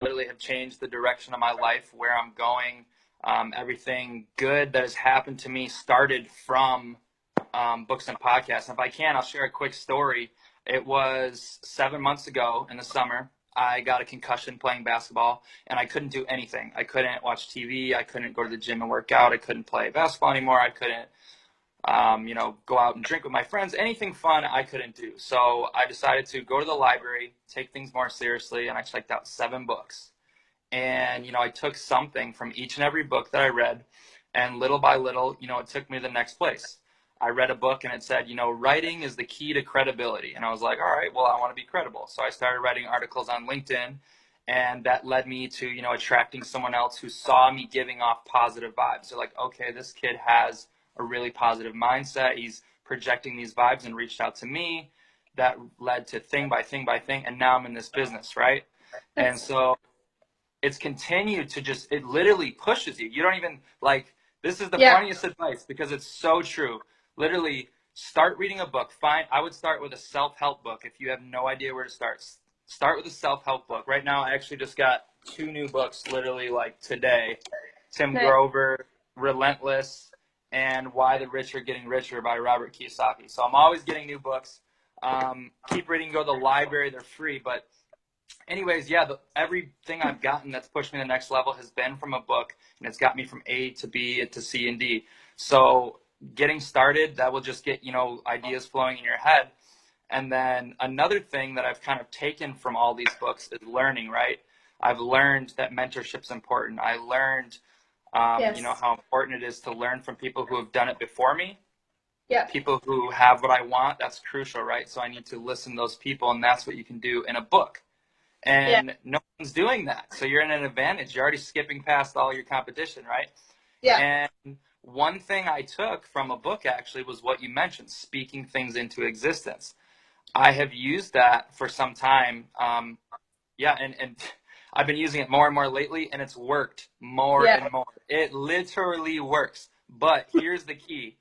literally have changed the direction of my life, where I'm going. Everything good that has happened to me started from books and podcasts. And if I can, I'll share a quick story. It was 7 months ago in the summer. I got a concussion playing basketball, and I couldn't do anything. I couldn't watch TV. I couldn't go to the gym and work out. I couldn't play basketball anymore. I couldn't, go out and drink with my friends. Anything fun, I couldn't do. So I decided to go to the library, take things more seriously, and I checked out 7 books. And, I took something from each and every book that I read, and little by little, it took me to the next place. I read a book and it said, writing is the key to credibility. And I was like, all right, well, I want to be credible. So I started writing articles on LinkedIn, and that led me to, attracting someone else who saw me giving off positive vibes. They're like, okay, this kid has a really positive mindset. He's projecting these vibes, and reached out to me. That led to thing by thing by thing. And now I'm in this business, right? And so it's continued to just, it literally pushes you. You don't even this is the funniest advice, because it's so true. Literally, start reading a book. I would start with a self-help book. If you have no idea where to start with a self-help book. Right now, I actually just got 2 new books, literally today. Tim Grover, Relentless, and Why the Rich Are Getting Richer by Robert Kiyosaki. So I'm always getting new books. Keep reading, go to the library. They're free. But anyways, everything I've gotten that's pushed me to the next level has been from a book, and it's got me from A to B to C and D. So getting started, that will just get, ideas flowing in your head. And then another thing that I've kind of taken from all these books is learning, right? I've learned that mentorship's important. I learned, how important it is to learn from people who have done it before me. Yeah. People who have what I want. That's crucial, right? So I need to listen to those people, and that's what you can do in a book. And no one's doing that. So you're in an advantage. You're already skipping past all your competition, right? Yeah. And one thing I took from a book actually was what you mentioned, speaking things into existence. I have used that for some time. And I've been using it more and more lately, and it's worked more and more. It literally works. But here's the key.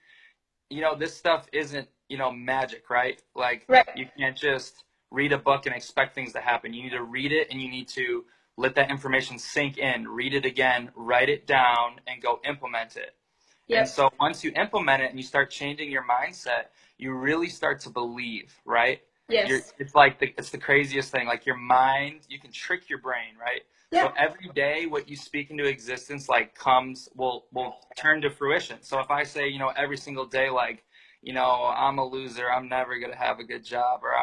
This stuff isn't, magic, right? You can't just read a book and expect things to happen. You need to read it, and you need to let that information sink in, read it again, write it down, and go implement it. Yep. And so once you implement it and you start changing your mindset, you really start to believe, right? Yes. It's the craziest thing. Your mind, you can trick your brain, right? Yeah. So every day what you speak into existence will turn to fruition. So if I say, every single day, I'm a loser, I'm never gonna have a good job, or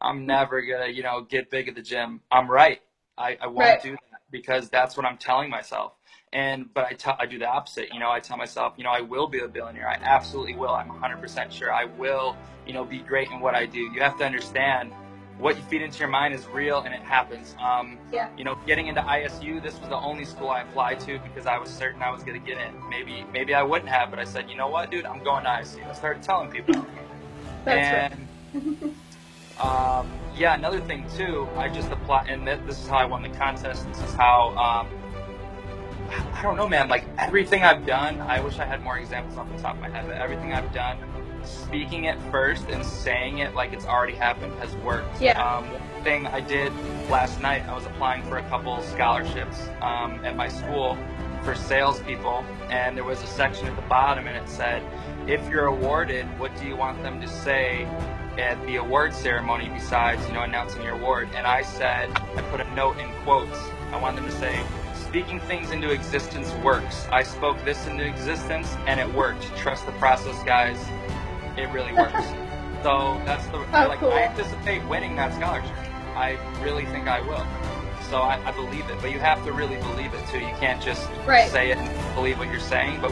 I'm never gonna, get big at the gym, I'm right. I won't do that, because that's what I'm telling myself. But I do the opposite. I tell myself, I will be a billionaire. I absolutely will. I'm 100% sure I will, be great in what I do. You have to understand, what you feed into your mind is real, and it happens. Getting into ISU, this was the only school I applied to because I was certain I was going to get in. Maybe I wouldn't have, but I said, you know what, dude, I'm going to ISU. I started telling people. That's right. Another thing too, I just applied, and this is how I won the contest. This is how, I don't know, man, everything I've done, I wish I had more examples off the top of my head, but everything I've done, speaking it first and saying it like it's already happened has worked. One thing I did last night, I was applying for a couple scholarships at my school for salespeople, and there was a section at the bottom, and it said, if you're awarded, what do you want them to say at the award ceremony besides, announcing your award? And I put a note in quotes. I want them to say, speaking things into existence works. I spoke this into existence, and it worked. Trust the process, guys. It really works. So that's cool. I anticipate winning that scholarship. I really think I will. So I believe it. But you have to really believe it too. You can't just say it and believe what you're saying. But